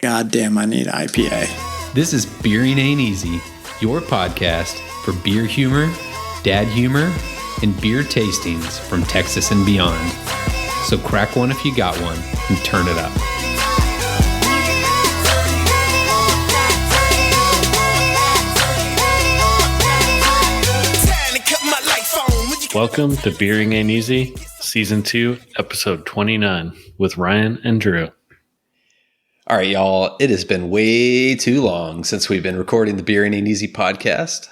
goddamn, I need IPA. This is Beering Ain't Easy, your podcast for beer humor, dad humor, and beer tastings from Texas and beyond. So crack one if you got one and turn it up. Welcome to Beering Ain't Easy, Season 2, Episode 29, with Ryan and Drew. All right, y'all, it has been way too long since we've been recording the Beering Ain't Easy podcast.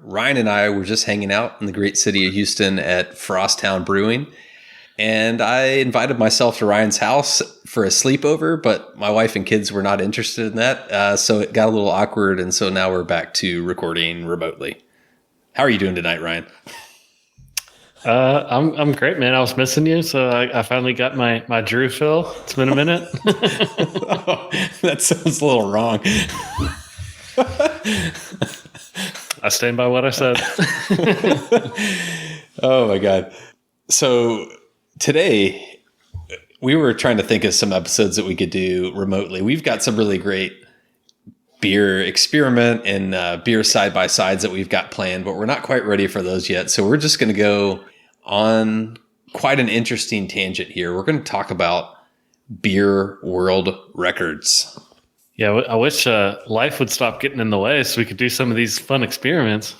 Ryan and I were just hanging out in the great city of Houston at Frosttown Brewing, and I invited myself to Ryan's house for a sleepover, but my wife and kids were not interested in that, so it got a little awkward, and so now we're back to recording remotely. How are you doing tonight, Ryan? I'm great, man. I was missing you, so I finally got my Drew fill. It's been a minute. Oh, that sounds a little wrong. I stand by what I said. Oh my God. So today we were trying to think of some episodes that we could do remotely. We've got some really great beer experiment and beer side-by-sides that we've got planned, but we're not quite ready for those yet. So we're just going to go on quite an interesting tangent here. We're going to talk about beer world records. Yeah, I wish life would stop getting in the way so we could do some of these fun experiments.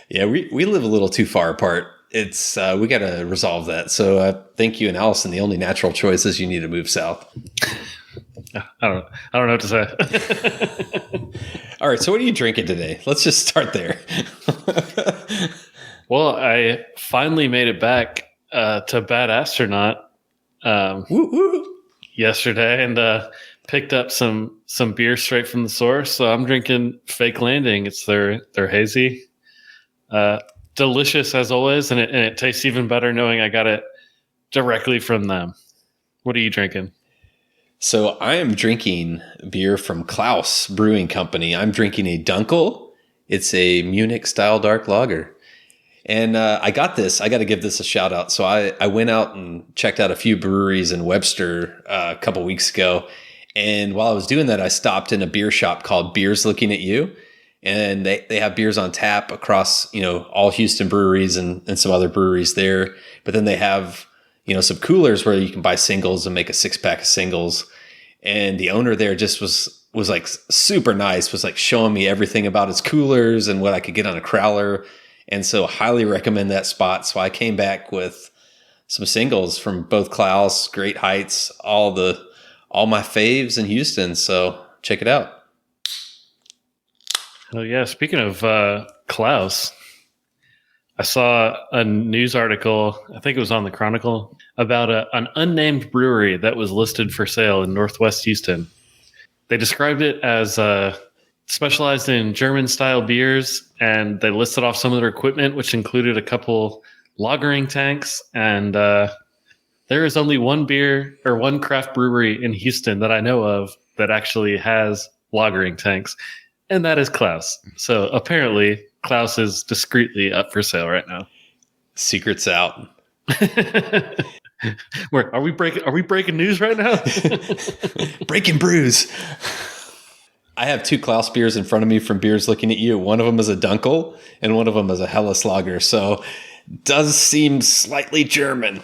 Yeah, we live a little too far apart. It's we got to resolve that. So thank you and Allison. The only natural choice is you need to move south. I don't know what to say. All right, so what are you drinking today? Let's just start there. Well, I finally made it back to Bad Astronaut yesterday and picked up some beer straight from the source. So I'm drinking Fake Landing. It's their hazy. Delicious as always, and it tastes even better knowing I got it directly from them. What are you drinking? So I am drinking beer from Klaus Brewing Company. I'm drinking a Dunkel. It's a Munich-style dark lager. And I got this. I got to give this a shout out. So I went out and checked out a few breweries in Webster a couple weeks ago. And while I was doing that, I stopped in a beer shop called Beers Looking at You. And they have beers on tap across, all Houston breweries and some other breweries there. But then they have, some coolers where you can buy singles and make a 6-pack of singles. And the owner there just was like super nice, was like showing me everything about his coolers and what I could get on a crowler. And so highly recommend that spot. So I came back with some singles from both Klaus, Great Heights, all my faves in Houston. So check it out. Oh yeah. Speaking of Klaus, I saw a news article, I think it was on the Chronicle, about an unnamed brewery that was listed for sale in Northwest Houston. They described it as specialized in German-style beers, and they listed off some of their equipment, which included a couple lagering tanks. And there is only one beer or one craft brewery in Houston that I know of that actually has lagering tanks, and that is Klaus. So apparently Klaus is discreetly up for sale right now. Secrets out. Where are we breaking news right now? Breaking brews. I have 2 Klaus beers in front of me from Beers Looking at You. One of them is a Dunkel and one of them is a Helles Lager. So does seem slightly German.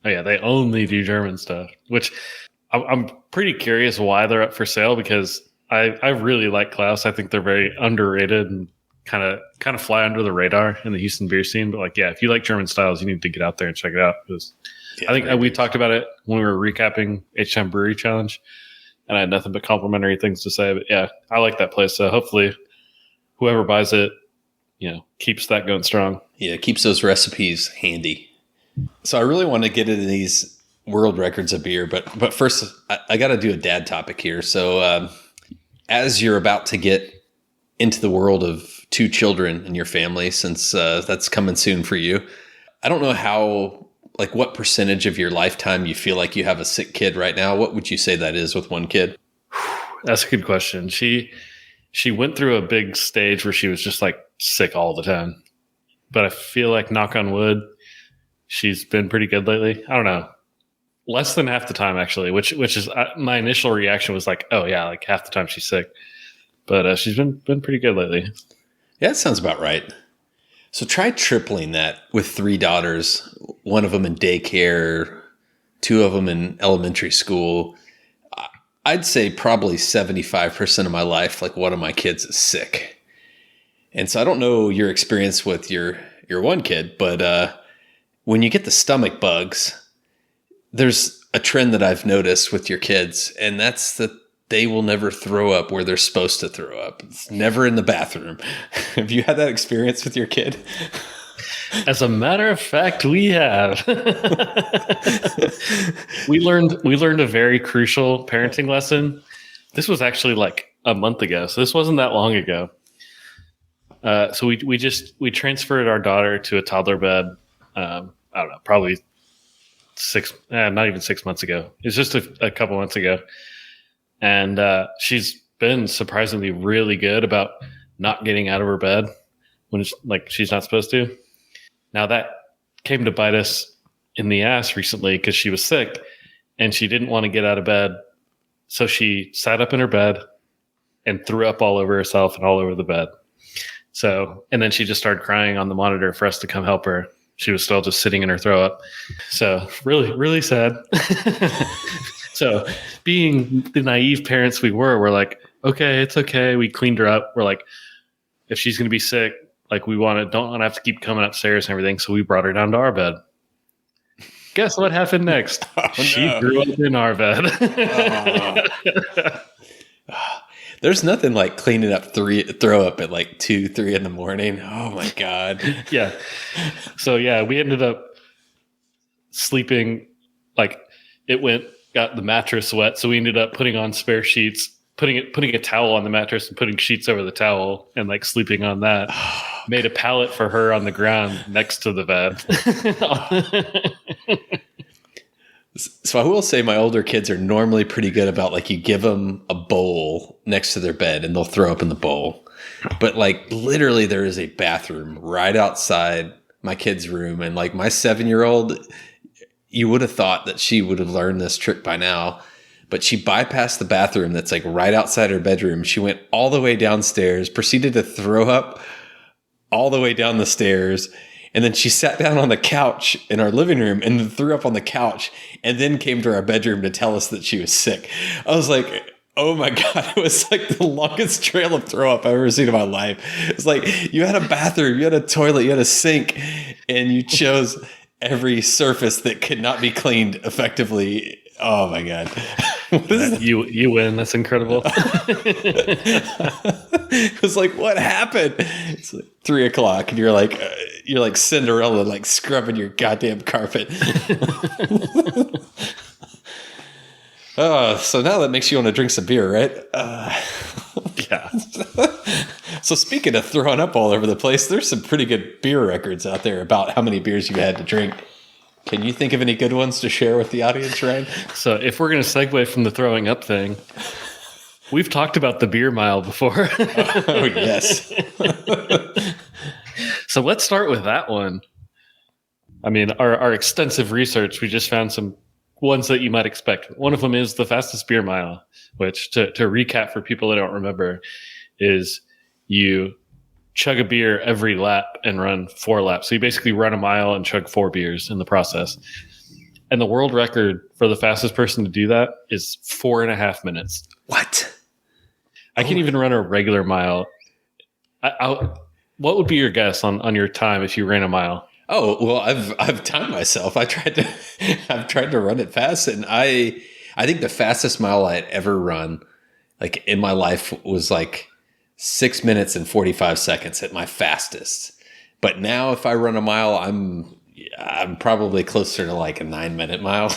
Oh yeah, they only do German stuff, which I'm pretty curious why they're up for sale, because I really like Klaus. I think they're very underrated and kind of fly under the radar in the Houston beer scene. But if you like German styles, you need to get out there and check it out. Because I think we talked about it when we were recapping H-Town Brewery Challenge, and I had nothing but complimentary things to say. But yeah, I like that place. So hopefully whoever buys it, keeps that going strong. Yeah, keeps those recipes handy. So I really want to get into these world records of beer, but first I got to do a dad topic here. So as you're about to get into the world of 2 children in your family, since that's coming soon for you, I don't know what percentage of your lifetime you feel like you have a sick kid right now. What would you say that is with 1 kid? That's a good question. She went through a big stage where she was just sick all the time. But I feel like, knock on wood, she's been pretty good lately. I don't know. Less than half the time, actually, which is my initial reaction was like, oh yeah, like half the time she's sick. But she's been pretty good lately. Yeah, that sounds about right. So try tripling that with 3 daughters, one of them in daycare, 2 of them in elementary school. I'd say probably 75% of my life, like one of my kids is sick. And so I don't know your experience with your one kid, but when you get the stomach bugs, there's a trend that I've noticed with your kids, and that's that they will never throw up where they're supposed to throw up. It's never in the bathroom. Have you had that experience with your kid? As a matter of fact, we have. we learned a very crucial parenting lesson. This was actually like a month ago, so this wasn't that long ago. So we transferred our daughter to a toddler bed. I don't know, probably not even 6 months ago. It's just a couple months ago, and she's been surprisingly really good about not getting out of her bed when it's like she's not supposed to. Now that came to bite us in the ass recently because she was sick and she didn't want to get out of bed. So she sat up in her bed and threw up all over herself and all over the bed. So, and then she just started crying on the monitor for us to come help her. She was still just sitting in her throw up. So really, really sad. So being the naive parents we we're like, okay, it's okay. We cleaned her up. We're like, if she's going to be sick, like don't want to have to keep coming upstairs and everything. So we brought her down to our bed. Guess what happened next? She grew up in our bed. There's nothing like cleaning up throw up at like 2, 3 in the morning. Oh my God. Yeah. So yeah, we ended up sleeping like got the mattress wet. So we ended up putting on spare sheets, putting a towel on the mattress and putting sheets over the towel and like sleeping on that. Made a pallet for her on the ground next to the bed. So I will say my older kids are normally pretty good about like you give them a bowl next to their bed and they'll throw up in the bowl. But like literally there is a bathroom right outside my kid's room. And like my 7-year-old, you would have thought that she would have learned this trick by now. But she bypassed the bathroom that's like right outside her bedroom. She went all the way downstairs, proceeded to throw up all the way down the stairs. And then she sat down on the couch in our living room and then threw up on the couch and then came to our bedroom to tell us that she was sick. I was like, oh my God, it was like the longest trail of throw up I've ever seen in my life. It's like you had a bathroom, you had a toilet, you had a sink, and you chose every surface that could not be cleaned effectively. Oh my God. You win. That's incredible. It was like, what happened? It's like 3 o'clock and you're like Cinderella, like scrubbing your goddamn carpet. So now that makes you want to drink some beer, right? Yeah. So speaking of throwing up all over the place, there's some pretty good beer records out there about how many beers you had to drink. Can you think of any good ones to share with the audience, Ryan? So if we're going to segue from the throwing up thing, we've talked about the beer mile before. Oh, yes. So let's start with that one. I mean, our extensive research, we just found some ones that you might expect. One of them is the fastest beer mile, which to recap for people that don't remember is you chug a beer every lap and run 4 laps. So you basically run a mile and chug 4 beers in the process. And the world record for the fastest person to do that is 4.5 minutes. What? I can't even run a regular mile. What would be your guess on your time if you ran a mile? Oh, well, I've timed myself. I've tried to run it fast, and I think the fastest mile I had ever run, like in my life, was like 6 minutes and 45 seconds at my fastest. But now, if I run a mile, I'm probably closer to like a 9-minute mile.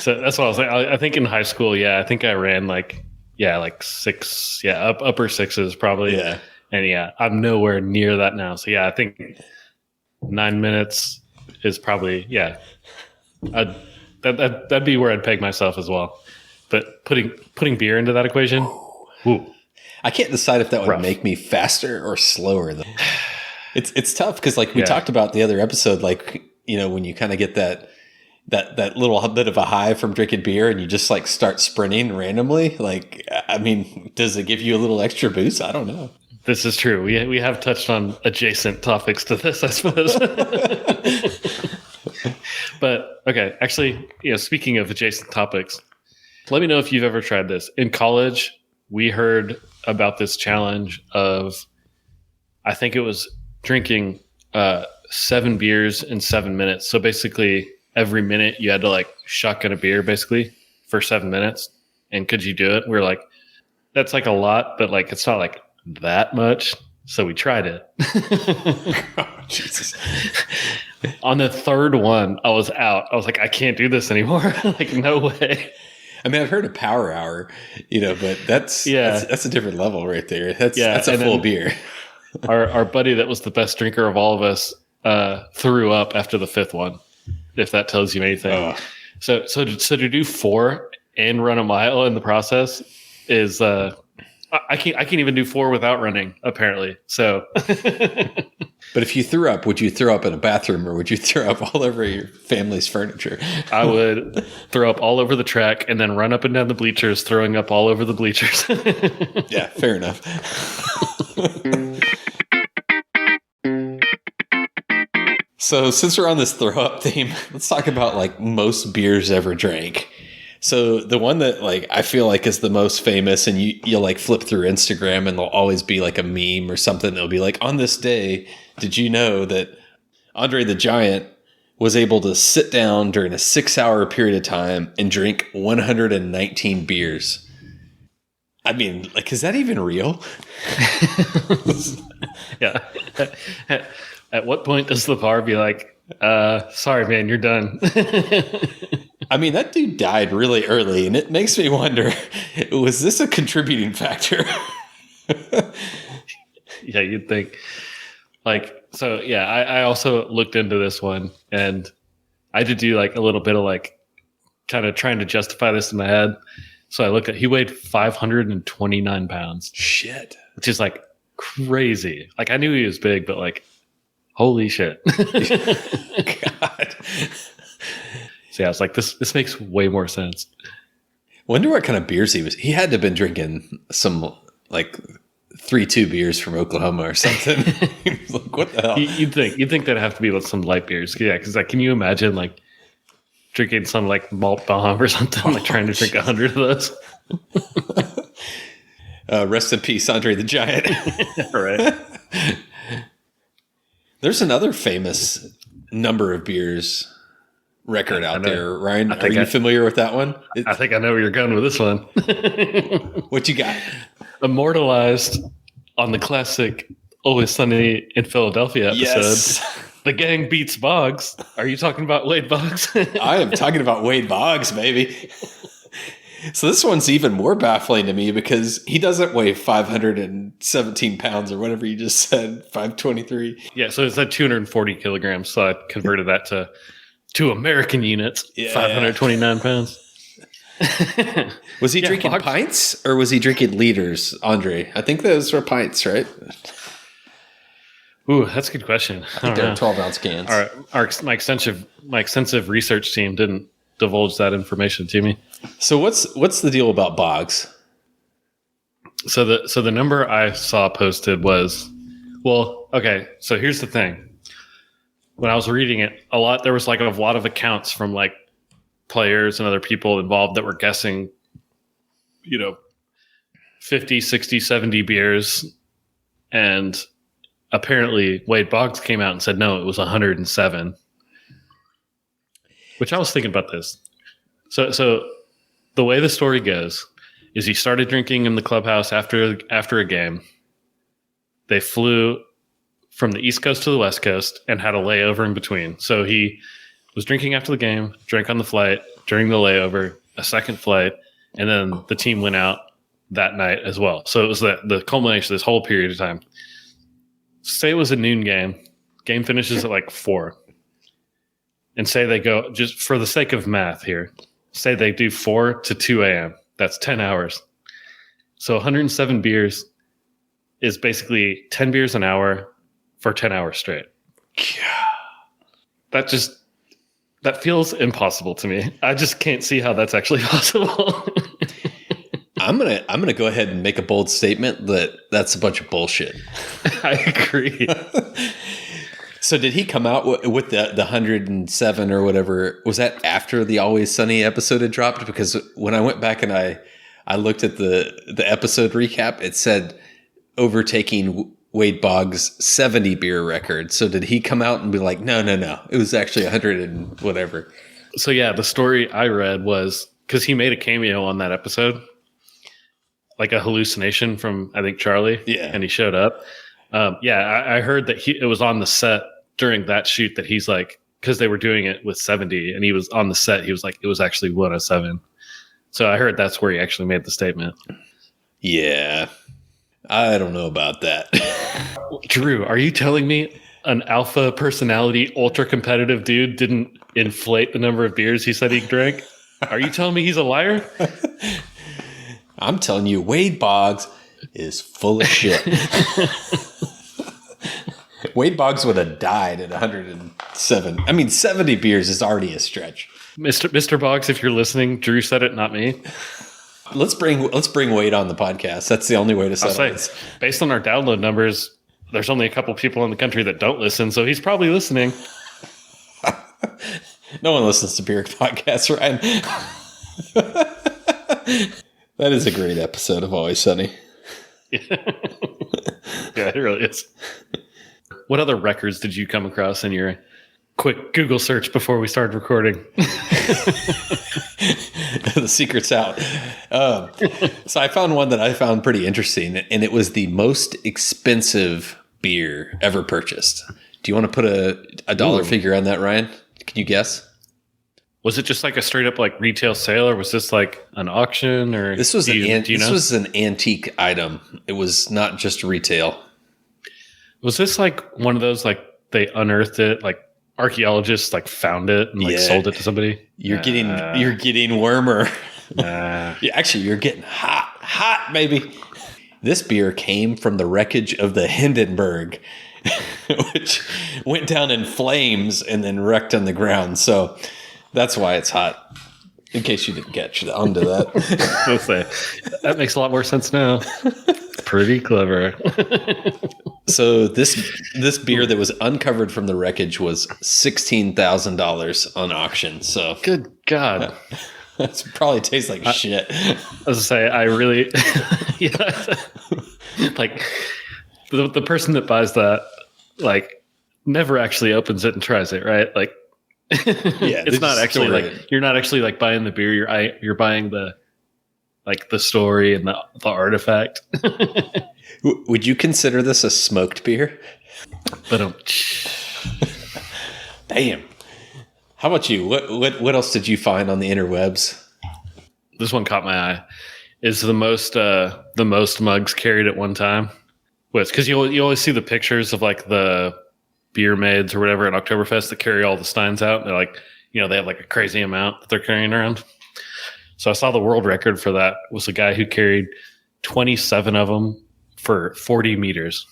So that's what I was like. I think in high school, I think I ran like 6, upper 6s probably. Yeah. And I'm nowhere near that now. So I think 9 minutes is probably, that'd be where I'd peg myself as well. But putting beer into that equation, ooh. I can't decide if that would Rough. make me faster or slower though. It's tough because like we talked about the other episode, like, when you kind of get that little bit of a high from drinking beer and you just like start sprinting randomly? Like, I mean, does it give you a little extra boost? I don't know. This is true. We have touched on adjacent topics to this, I suppose. But okay, actually, speaking of adjacent topics, let me know if you've ever tried this. In college, we heard about this challenge of, I think it was drinking 7 beers in 7 minutes. So basically, every minute you had to like shotgun a beer basically for 7 minutes. And could you do it? We were like, that's like a lot, but like it's not like that much. So we tried it. Oh, Jesus. On the third one, I was out. I was like, I can't do this anymore. Like, no way. I mean, I've heard of Power Hour, but that's a different level right there. That's a full beer. our buddy that was the best drinker of all of us threw up after the 5th one, if that tells you anything. Oh. So to do 4 and run a mile in the process is I can't even do 4 without running, apparently. So But if you threw up, would you throw up in a bathroom or would you throw up all over your family's furniture? I would throw up all over the track and then run up and down the bleachers, throwing up all over the bleachers. Yeah, fair enough. So since we're on this throw up theme, let's talk about like most beers ever drank. So the one that like I feel like is the most famous, and you'll like flip through Instagram and there'll always be like a meme or something. It'll be like, on this day, did you know that Andre the Giant was able to sit down during a 6-hour period of time and drink 119 beers? I mean, like, is that even real? Yeah. At what point does the bar be like, sorry, man, you're done? I mean, that dude died really early, and it makes me wonder, was this a contributing factor? Yeah, you'd think. Like, so, yeah, I also looked into this one, and I did do, like, a little bit of, like, kind of trying to justify this in my head. So I looked at, he weighed 529 pounds. Shit. Which is, like, crazy. Like, I knew he was big, but, like, holy shit. God. So yeah, I was like, this makes way more sense. Wonder what kind of beers he was. He had to have been drinking some like 3-2 beers from Oklahoma or something. Like, what the hell? You'd think that'd have to be like some light beers. Yeah, because like, can you imagine like drinking some like malt bomb or something, like trying to drink 100 of those? Rest in peace, Andre the Giant. Right. There's another famous number of beers record out there. Ryan, are you familiar with that one? I think I know where you're going with this one. What you got? Immortalized on the classic Always Sunny in Philadelphia episode. Yes. The gang beats Boggs. Are you talking about Wade Boggs? I am talking about Wade Boggs, baby. So this one's even more baffling to me because he doesn't weigh 517 pounds or whatever you just said, 523. Yeah, so it's at 240 kilograms. So I converted that to American units, 529 pounds. Was he drinking pints or was he drinking liters, Andre? I think those were pints, right? Ooh, that's a good question. I think they're 12-ounce cans. My extensive research team didn't divulge that information to me. So what's the deal about Boggs? So the number I saw posted was, well, okay. So here's the thing. When I was reading it, there was like a lot of accounts from like players and other people involved that were guessing, 50, 60, 70 beers. And apparently Wade Boggs came out and said, no, it was 107. Which I was thinking about this. So the way the story goes is he started drinking in the clubhouse after a game. They flew from the East Coast to the West Coast and had a layover in between. So he was drinking after the game, drank on the flight, during the layover, a second flight, and then the team went out that night as well. So it was the culmination of this whole period of time. Say it was a noon game. Game finishes at like 4. And say they go, just for the sake of math here, say they do 4 to 2 a.m. That's 10 hours. So 107 beers is basically 10 beers an hour for 10 hours straight. That just That feels impossible to me. I just can't see how that's actually possible. I'm gonna go ahead and make a bold statement that that's a bunch of bullshit. I agree. So did he come out with the 107 or whatever? Was that after the Always Sunny episode had dropped? Because when I went back and I looked at the episode recap, it said overtaking Wade Boggs' 70 beer record. So did he come out and be like, no, it was actually 100 and whatever? So yeah, the story I read was because he made a cameo on that episode, like a hallucination from, I think, Charlie. Yeah. And he showed up. I heard that it was on the set during that shoot that he's like, because they were doing it with 70 and he was on the set. He was like, it was actually 107. So I heard that's where he actually made the statement. Yeah. I don't know about that. Drew, are you telling me an alpha personality, ultra competitive dude didn't inflate the number of beers he said he drank? Are you telling me he's a liar? I'm telling you, Wade Boggs is full of shit. Wade Boggs would have died at 107. I mean, 70 beers is already a stretch. Mr. Boggs, if you're listening, Drew said it, not me. Let's bring Wade on the podcast. That's the only way to settle this. Based on our download numbers, there's only a couple people in the country that don't listen, so he's probably listening. No one listens to beer podcasts, Ryan. That is a great episode of Always Sunny. Yeah, it really is. What other records did you come across in your quick Google search before we started recording? The secret's out. So I found one that I found pretty interesting, and it was the most expensive beer ever purchased. Do you want to put a dollar figure on that, Ryan? Can you guess? Was it just like a straight up like retail sale, or was this like an auction? Or this was was an antique item. It was not just retail. Was this like one of those like they unearthed it, like archaeologists like found it and like sold it to somebody? You're getting warmer. Actually, you're getting hot, baby. This beer came from the wreckage of the Hindenburg, which went down in flames and then wrecked on the ground. So that's why it's hot. In case you didn't catch onto that. I'll say, that makes a lot more sense now. Pretty clever. So this beer that was uncovered from the wreckage was $16,000 on auction. So good God. That probably tastes like shit. I was to say, I really, like the person that buys that, like, never actually opens it and tries it, right? Like, it's not actually like you're not actually like buying the beer. You're buying the story and the artifact. Would you consider this a smoked beer? But damn. How about you? What else did you find on the interwebs? This one caught my eye. Is the most mugs carried at one time? Because you always see the pictures of like the beer maids or whatever at Oktoberfest that carry all the steins out. They're like, they have like a crazy amount that they're carrying around. So I saw the world record for that was a guy who carried 27 of them for 40 meters.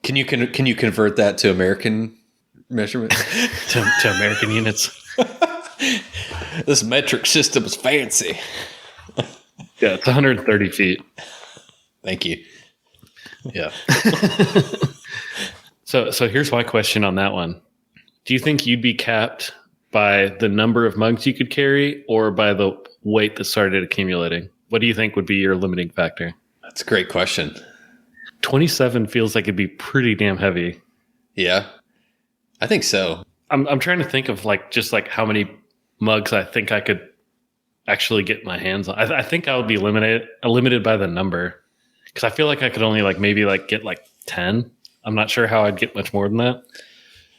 Can you convert that to American measurement? to American units? This metric system is fancy. Yeah, it's 130 feet. Thank you. Yeah. So here's my question on that one. Do you think you'd be capped by the number of mugs you could carry or by the weight that started accumulating? What do you think would be your limiting factor? That's a great question. 27 feels like it'd be pretty damn heavy. Yeah, I think so. I'm trying to think of like just like how many mugs I think I could actually get my hands on. I think I would be limited by the number because I feel like I could only like maybe like get like 10. I'm not sure how I'd get much more than that.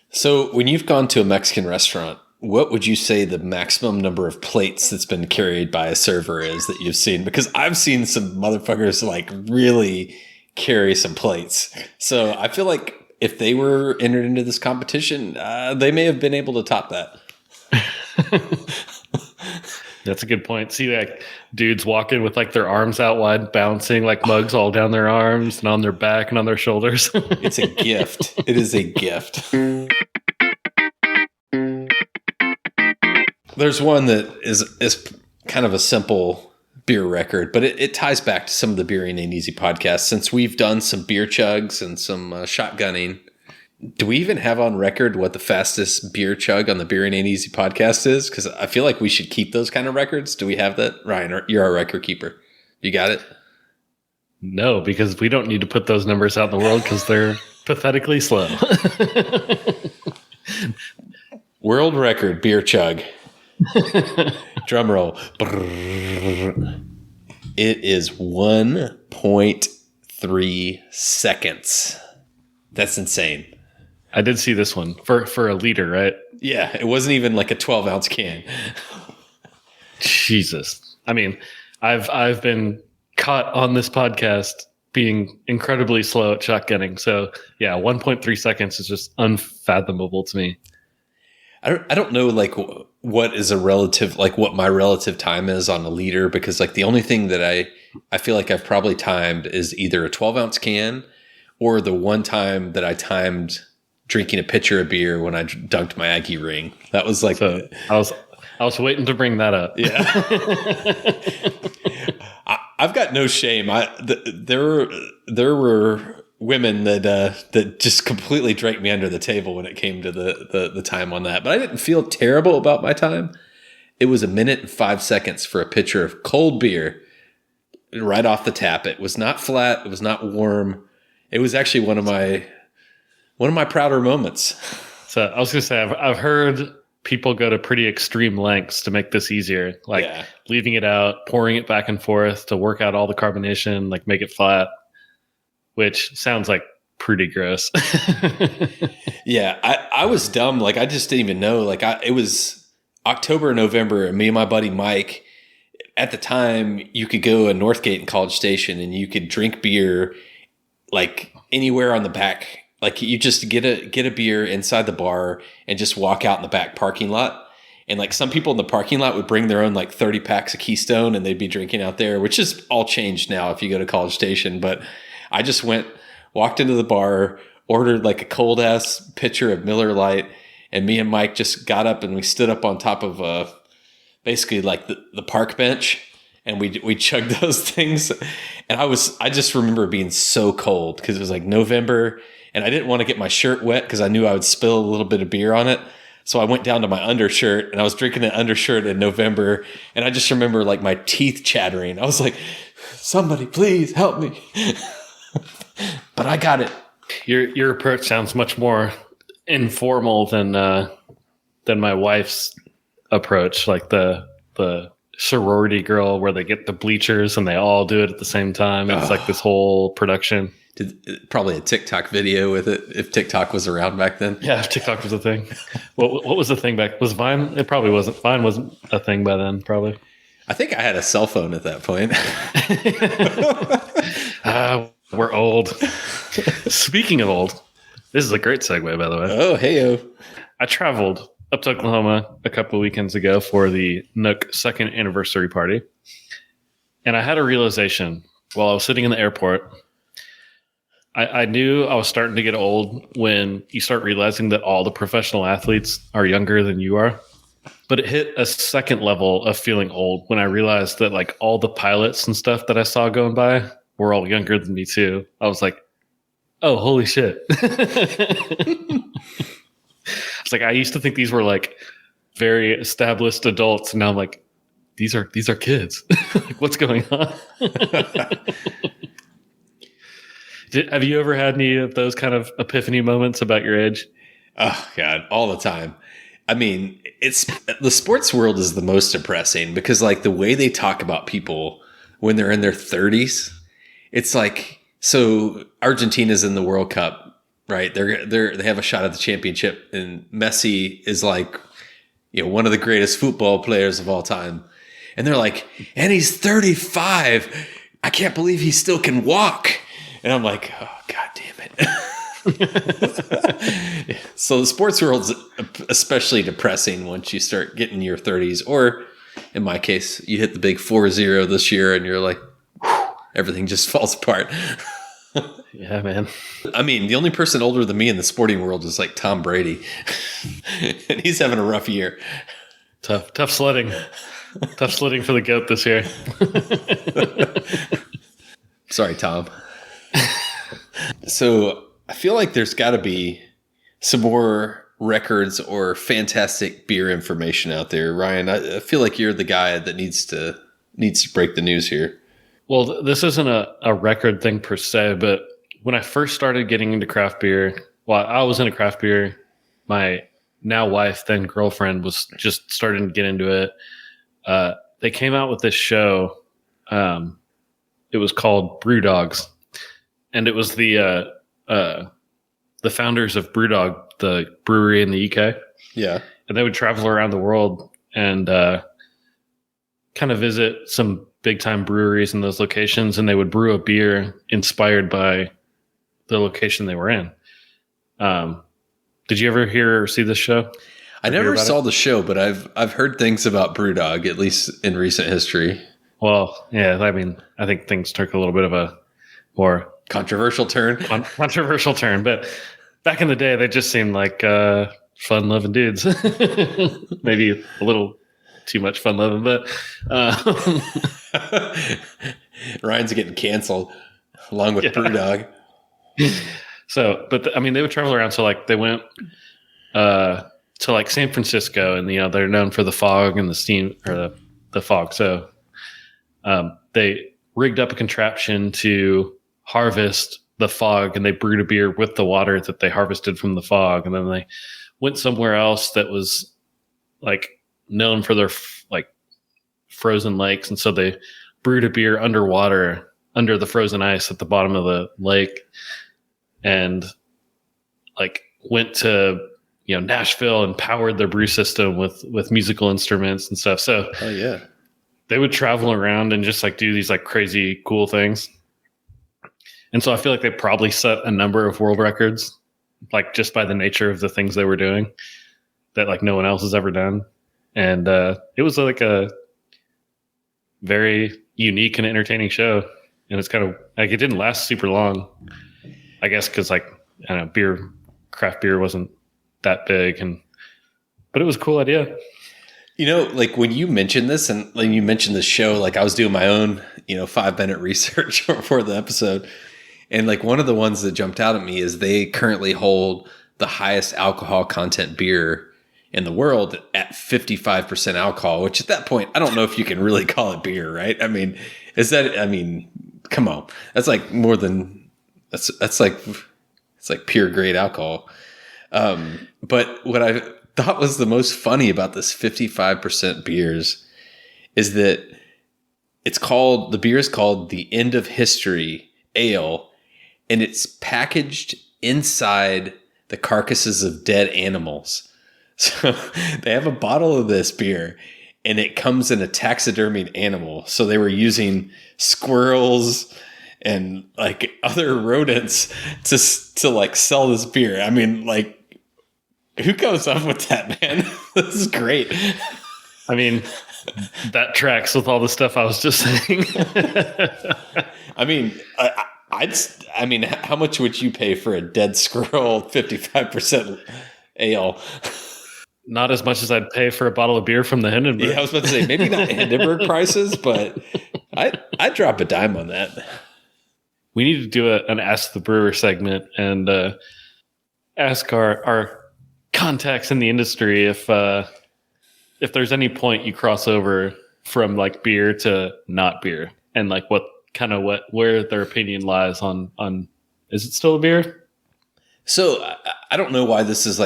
So when you've gone to a Mexican restaurant, what would you say the maximum number of plates that's been carried by a server is that you've seen? Because I've seen some motherfuckers like really carry some plates. So I feel like if they were entered into this competition, they may have been able to top that. That's a good point. See, like dudes walking with like their arms out wide, bouncing like mugs all down their arms and on their back and on their shoulders. It's a gift. It is a gift. there's one that is kind of a simple beer record, but it ties back to some of the Beering Ain't Easy podcasts. Since we've done some beer chugs and some shotgunning, do we even have on record what the fastest beer chug on the Beering Ain't Easy podcast is? Because I feel like we should keep those kind of records. Do we have that? Ryan, you're our record keeper. You got it? No, because we don't need to put those numbers out in the world because they're pathetically slow. World record beer chug. Drum roll. It is 1.3 seconds. That's insane. I did see this one for a liter, right? Yeah, it wasn't even like a 12-ounce can. Jesus. I mean, I've been caught on this podcast being incredibly slow at shotgunning. So yeah, 1.3 seconds is just unfathomable to me. I don't know like what is a relative, like what my relative time is on a liter, because like the only thing that I feel like I've probably timed is either a 12-ounce can or the one time that I timed drinking a pitcher of beer when I dunked my Aggie ring. That was like, so I was waiting to bring that up. Yeah. I've got no shame. There were women that just completely drank me under the table when it came to the time on that. But I didn't feel terrible about my time. It was 1 minute and 5 seconds for a pitcher of cold beer right off the tap. It was not flat. It was not warm. It was actually one of my prouder moments. So I was going to say, I've heard people go to pretty extreme lengths to make this easier, like leaving it out, pouring it back and forth to work out all the carbonation, like make it flat, which sounds like pretty gross. Yeah, I was dumb. Like I just didn't even know. Like it was October, November, and me and my buddy Mike, at the time, you could go to Northgate in College Station and you could drink beer like anywhere on the back. Like you just get a beer inside the bar and just walk out in the back parking lot. And like some people in the parking lot would bring their own like 30 packs of Keystone and they'd be drinking out there, which is all changed now if you go to College Station. But I just walked into the bar, ordered like a cold ass pitcher of Miller Lite, and me and Mike just got up and we stood up on top of basically like the park bench. And we chugged those things. And I just remember being so cold because it was like November. And I didn't want to get my shirt wet because I knew I would spill a little bit of beer on it. So I went down to my undershirt and I was drinking an undershirt in November. And I just remember like my teeth chattering. I was like, somebody please help me. But I got it. Your approach sounds much more informal than my wife's approach. Like the sorority girl where they get the bleachers and they all do it at the same time. It's like this whole production. Probably a TikTok video with it if TikTok was around back then. Yeah, if TikTok was a thing. What was the thing back? Was Vine? It probably wasn't. Vine wasn't a thing by then, probably. I think I had a cell phone at that point. We're old. Speaking of old, this is a great segue, by the way. Oh, hey-o. I traveled up to Oklahoma a couple of weekends ago for the Nook 2nd anniversary party. And I had a realization while I was sitting in the airport. I knew I was starting to get old when you start realizing that all the professional athletes are younger than you are. But it hit a second level of feeling old when I realized that like all the pilots and stuff that I saw going by were all younger than me too. I was like, oh, holy shit. It's like I used to think these were like very established adults, and now I'm like, these are kids. Like, what's going on? Have you ever had any of those kind of epiphany moments about your age? Oh God, all the time. I mean, it's the sports world is the most depressing because like the way they talk about people when they're in their 30s, it's like, so Argentina's in the World Cup, right? They have a shot at the championship, and Messi is like, you know, one of the greatest football players of all time. And they're like, and he's 35. I can't believe he still can walk. And I'm like, oh, God damn it. So the sports world's especially depressing once you start getting your 30s, or in my case, you hit the big 4-0 this year and you're like, whew, everything just falls apart. Yeah, man. I mean, the only person older than me in the sporting world is like Tom Brady. And he's having a rough year. Tough sledding. Tough sledding for the goat this year. Sorry, Tom. So I feel like there's got to be some more records or fantastic beer information out there. Ryan, I feel like you're the guy that needs to break the news here. Well, this isn't a record thing per se, but when I first started getting into craft beer, well, I was into craft beer. My now wife, then girlfriend, was just starting to get into it. They came out with this show. It was called Brewdogs, and it was the founders of Brewdog, the brewery in the UK. Yeah, and they would travel around the world and kind of visit some big time breweries in those locations, and they would brew a beer inspired by the location they were in. Did you ever hear or see this show? I never saw the show, but I've heard things about Brewdog, at least in recent history. Well, yeah, I mean, I think things took a little bit of a more controversial turn. Controversial turn, but back in the day, they just seemed like fun-loving dudes. Maybe a little too much fun-loving, but Ryan's getting canceled along with Brewdog. So, but I mean, they would travel around. So, like, they went to like San Francisco, and they're known for the fog and the steam, or the fog. So, they rigged up a contraption to harvest the fog, and they brewed a beer with the water that they harvested from the fog. And then they went somewhere else that was like known for their like frozen lakes, and so they brewed a beer underwater, under the frozen ice at the bottom of the lake, and like went to Nashville and powered their brew system with musical instruments and stuff. So they would travel around and just like do these like crazy cool things. And so I feel like they probably set a number of world records, like just by the nature of the things they were doing that like no one else has ever done. And it was like a very unique and entertaining show. And it's kind of like, it didn't last super long, I guess, because like, I don't know, craft beer wasn't that big, but it was a cool idea. Like when you mentioned this and when you mentioned the show, like I was doing my own, 5-minute research for the episode. And like one of the ones that jumped out at me is they currently hold the highest alcohol content beer in the world at 55% alcohol, which at that point, I don't know if you can really call it beer, right? I mean, come on. That's like more than, it's like pure grade alcohol. But what I thought was the most funny about this 55% beers is that the beer is called the End of History Ale, and it's packaged inside the carcasses of dead animals. So they have a bottle of this beer and it comes in a taxidermied animal. So they were using squirrels and like other rodents to like sell this beer. I mean, like, who comes up with that, man? This is great. I mean, that tracks with all the stuff I was just saying. I mean, how much would you pay for a dead squirrel 55% ale? Not as much as I'd pay for a bottle of beer from the Hindenburg. Yeah, I was about to say, maybe not Hindenburg prices, but I'd drop a dime on that. We need to do an Ask the Brewer segment and ask our contacts in the industry if there's any point you cross over from like beer to not beer, and like where their opinion lies on is it still a beer? So I don't know why this is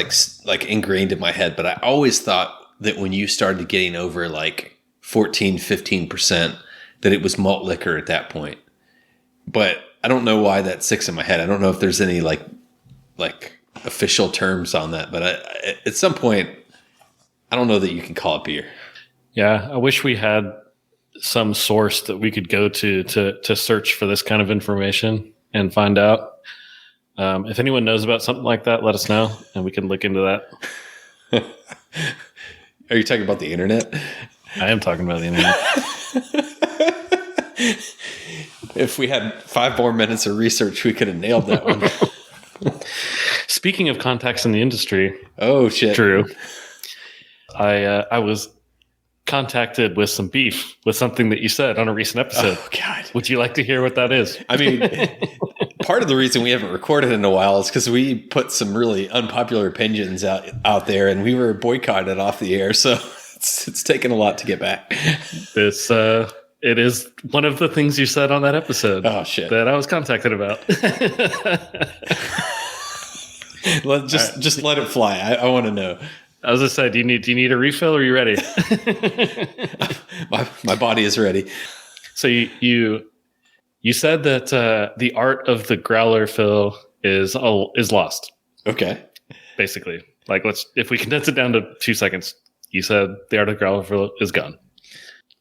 like ingrained in my head, but I always thought that when you started getting over like 14-15%, that it was malt liquor at that point. But I don't know why that sticks in my head. I don't know if there's any like official terms on that, but at some point, I don't know that you can call it beer. Yeah, I wish we had some source that we could go to search for this kind of information and find out. If anyone knows about something like that, let us know, and we can look into that. Are you talking about the internet? I am talking about the internet. If we had 5 more minutes of research, we could have nailed that one. Speaking of contacts in the industry. Oh, shit. Drew, I was contacted with some beef with something that you said on a recent episode. Oh, God. Would you like to hear what that is? I mean, part of the reason we haven't recorded in a while is because we put some really unpopular opinions out there, and we were boycotted off the air. So it's taken a lot to get back. It is one of the things you said on that episode. Oh, shit. That I was contacted about. Just let it fly. I want to know. I was going to say, do you need a refill, or are you ready? my body is ready. So you said that the art of the growler fill is lost. Okay. Basically, like if we condense it down to 2 seconds, you said the art of the growler fill is gone.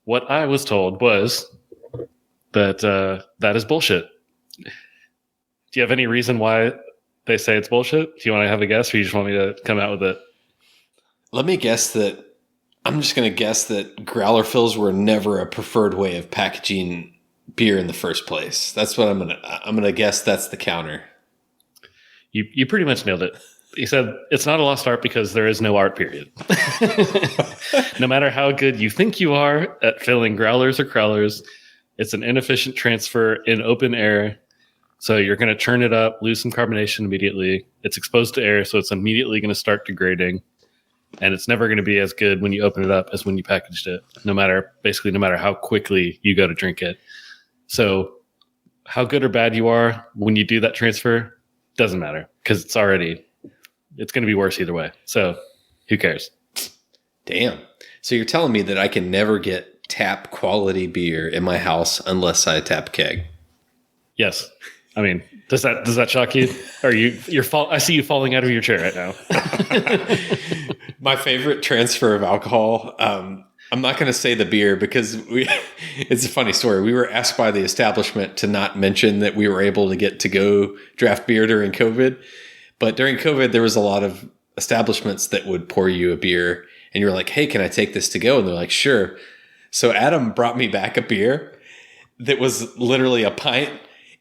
What I was told was that that is bullshit. Do you have any reason why they say it's bullshit? Do you want to have a guess, or you just want me to come out with it? Let me guess that. I'm just going to guess that growler fills were never a preferred way of packaging beer in the first place. That's what I'm going to guess. That's the counter. You pretty much nailed it. He said it's not a lost art because there is no art, period. No matter how good you think you are at filling growlers or crowlers, it's an inefficient transfer in open air. So you're going to churn it up, lose some carbonation immediately. It's exposed to air, so it's immediately going to start degrading. And it's never going to be as good when you open it up as when you packaged it, no matter how quickly you go to drink it. So how good or bad you are when you do that transfer doesn't matter, because it's going to be worse either way. So who cares? Damn. So you're telling me that I can never get tap quality beer in my house unless I tap keg? Yes. I mean, does that shock you? I see you falling out of your chair right now. My favorite transfer of alcohol. I'm not going to say the beer because it's a funny story. We were asked by the establishment to not mention that we were able to get to-go draft beer during COVID. But during COVID, there was a lot of establishments that would pour you a beer, and you're like, hey, can I take this to go? And they're like, sure. So Adam brought me back a beer that was literally a pint,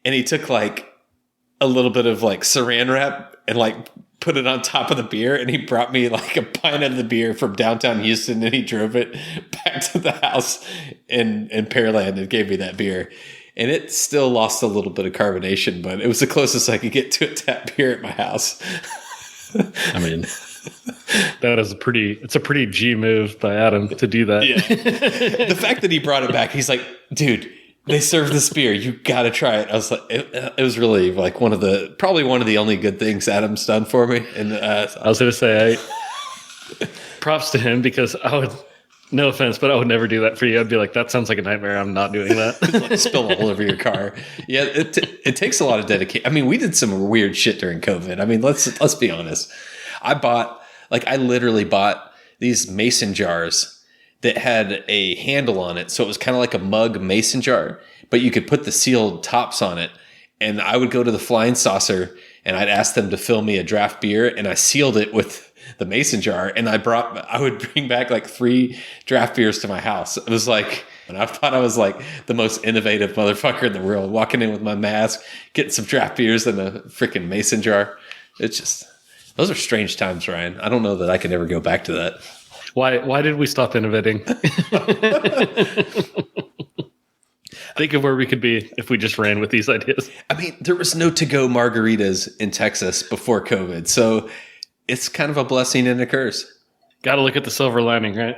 and he took like a little bit of like saran wrap and like put it on top of the beer, and he brought me like a pint of the beer from downtown Houston, and he drove it back to the house in Pearland and gave me that beer. And it still lost a little bit of carbonation, but it was the closest I could get to a tap beer at my house. I mean, it's a pretty G move by Adam to do that. Yeah. The fact that he brought it back, he's like, dude, they serve this beer. You got to try it. I was like, it was really like probably one of the only good things Adam's done for me. And I was going to say, props to him, because no offense, but I would never do that for you. I'd be like, that sounds like a nightmare. I'm not doing that. Like spill all over your car. Yeah, it takes a lot of dedication. I mean, we did some weird shit during COVID. I mean, let's be honest. I literally bought these mason jars that had a handle on it. So it was kind of like a mug mason jar, but you could put the sealed tops on it. And I would go to the Flying Saucer and I'd ask them to fill me a draft beer, and I sealed it with the mason jar, and I would bring back like 3 draft beers to my house. It was like, and I thought I was like the most innovative motherfucker in the world, walking in with my mask, getting some draft beers in a freaking mason jar. It's just, those are strange times, Ryan. I don't know that I could ever go back to that. Why did we stop innovating? Think of where we could be if we just ran with these ideas. I mean, there was no to-go margaritas in Texas before COVID, so it's kind of a blessing and a curse. Got to look at the silver lining, right?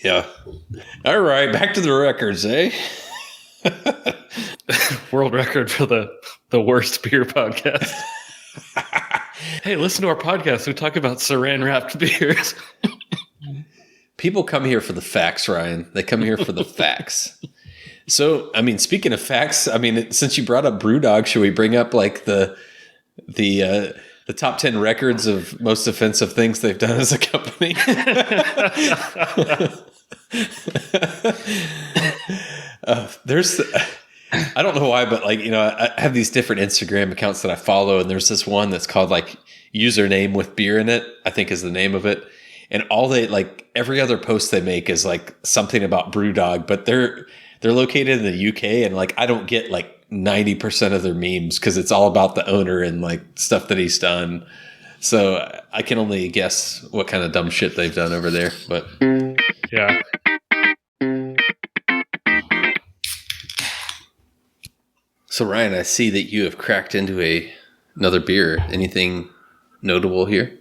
Yeah. All right, back to the records, eh? World record for the worst beer podcast. Hey, listen to our podcast. We talk about saran wrapped beers. People come here for the facts, Ryan. They come here for the facts. So, I mean, speaking of facts, I mean, since you brought up Brewdog, should we bring up like the top 10 records of most offensive things they've done as a company? I don't know why, but like, you know, I have these different Instagram accounts that I follow, and there's this one that's called like username with beer in it, I think is the name of it. And every other post they make is like something about Brewdog, but they're located in the UK, and like I don't get like 90% of their memes because it's all about the owner and like stuff that he's done. So I can only guess what kind of dumb shit they've done over there. But yeah. So Ryan, I see that you have cracked into another beer. Anything notable here?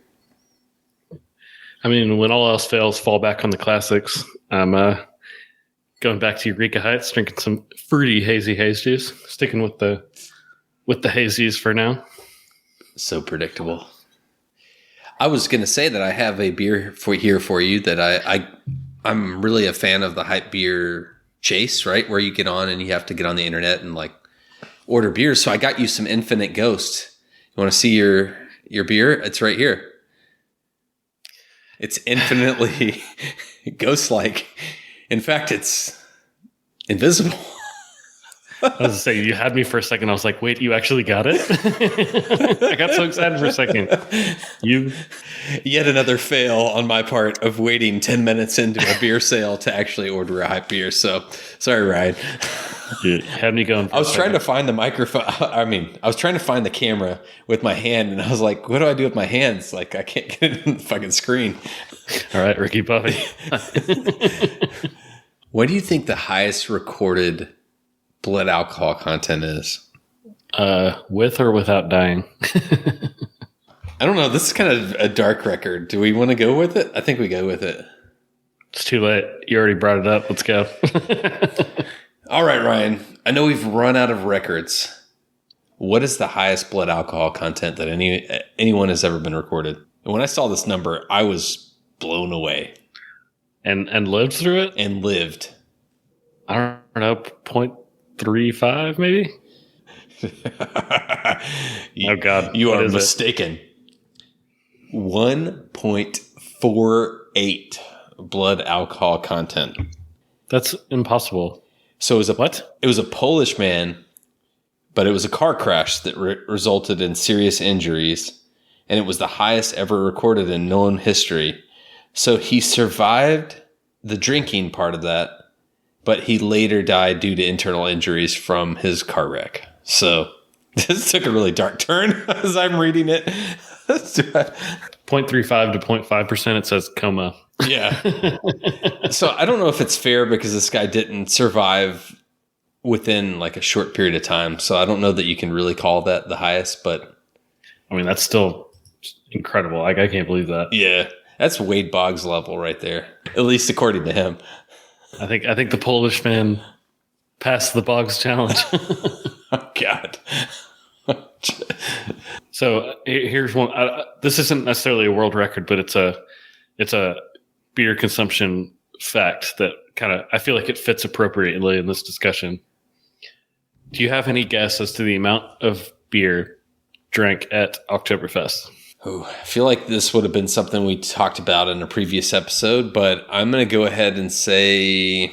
I mean, when all else fails, fall back on the classics. I'm going back to Eureka Heights, drinking some fruity, hazy Haze juice. Sticking with the hazies for now. So predictable. I was going to say that I have a beer for you that I'm really a fan of the hype beer chase, right? Where you get on and you have to get on the internet and like order beers. So I got you some Infinite Ghost. You want to see your beer? It's right here. It's infinitely ghost-like. In fact, it's invisible. I was going to say, you had me for a second. I was like, wait, you actually got it? I got so excited for a second. Yet another fail on my part of waiting 10 minutes into a beer sale to actually order a hype beer. So, sorry, Ryan. You had me going. I was trying to find the microphone. I was trying to find the camera with my hand, and I was like, what do I do with my hands? Like, I can't get it in the fucking screen. All right, Ricky Bobby. What do you think the highest recorded blood alcohol content is? With or without dying? I don't know. This is kind of a dark record. Do we want to go with it? I think we go with it. It's too late. You already brought it up. Let's go. All right, Ryan. I know we've run out of records. What is the highest blood alcohol content that anyone has ever been recorded? And when I saw this number, I was blown away. And lived through it? And lived. I don't know, 0.35 maybe? Oh, God. You are mistaken. 1.48 blood alcohol content. That's impossible. So it was what? It was a Polish man, but it was a car crash that resulted in serious injuries, and it was the highest ever recorded in known history. So he survived the drinking part of that, but he later died due to internal injuries from his car wreck. So this took a really dark turn as I'm reading it. 0.35 to 0.5%, it says coma. Yeah. So I don't know if it's fair because this guy didn't survive within like a short period of time. So I don't know that you can really call that the highest, but I mean, that's still incredible. Like, I can't believe that. Yeah. That's Wade Boggs level right there, at least according to him. I think the Polish man passed the Boggs challenge. Oh, God. So here's one. This isn't necessarily a world record, but it's a beer consumption fact that kind of, I feel like it fits appropriately in this discussion. Do you have any guess as to the amount of beer drank at Oktoberfest? Oh, I feel like this would have been something we talked about in a previous episode, but I'm going to go ahead and say,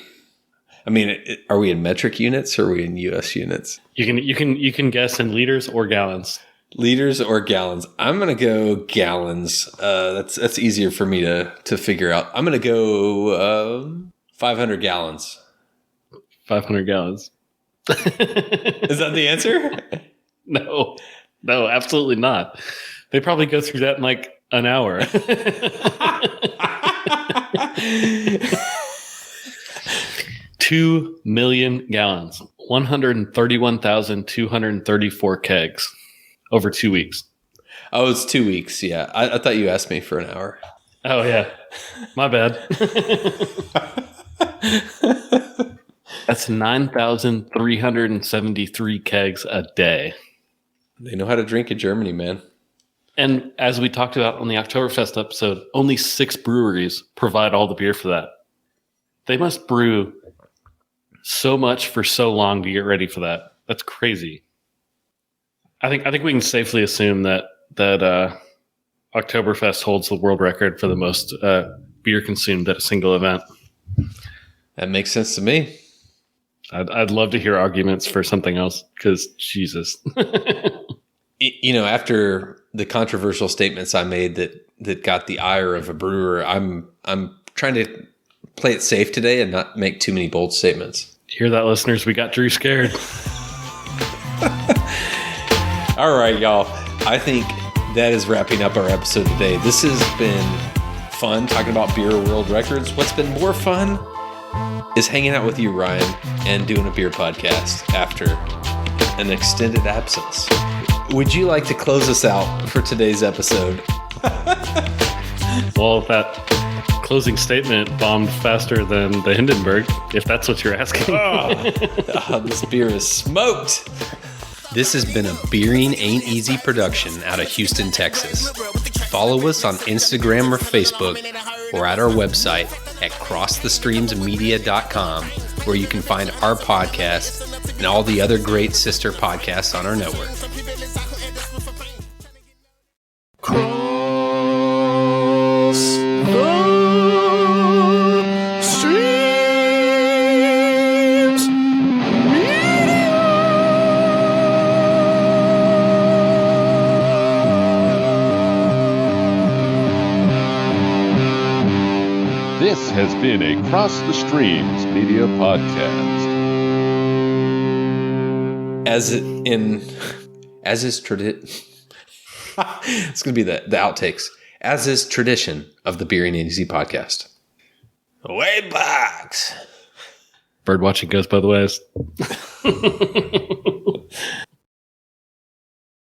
I mean, are we in metric units or are we in US units? You can guess in liters or gallons. Liters or gallons. I'm going to go gallons. That's easier for me to figure out. I'm going to go 500 gallons. 500 gallons. Is that the answer? No, absolutely not. They probably go through that in like an hour. 2 million gallons, 131,234 kegs over 2 weeks. Oh, it's 2 weeks. Yeah. I thought you asked me for an hour. Oh, yeah. My bad. That's 9,373 kegs a day. They know how to drink in Germany, man. And as we talked about on the Oktoberfest episode, only 6 breweries provide all the beer for that. They must brew so much for so long to get ready for that. That's crazy. I think we can safely assume that Oktoberfest holds the world record for the most beer consumed at a single event. That makes sense to me. I'd love to hear arguments for something else because Jesus. You know, after the controversial statements I made that got the ire of a brewer, I'm trying to play it safe today and not make too many bold statements. Hear that, listeners? We got Drew scared. All right, y'all. I think that is wrapping up our episode today. This has been fun talking about beer world records. What's been more fun is hanging out with you, Ryan, and doing a beer podcast after an extended absence. Would you like to close us out for today's episode? Well, that closing statement bombed faster than the Hindenburg, if that's what you're asking. This beer is smoked. This has been a Beering Ain't Easy production out of Houston, Texas. Follow us on Instagram or Facebook or at our website at crossthestreamsmedia.com, where you can find our podcast and all the other great sister podcasts on our network. This has been a Cross the Streams Media Podcast. As is tradition, it's going to be the outtakes. As is tradition of the Beering Ain't Easy podcast. Wade Boggs. Bird watching goes both ways.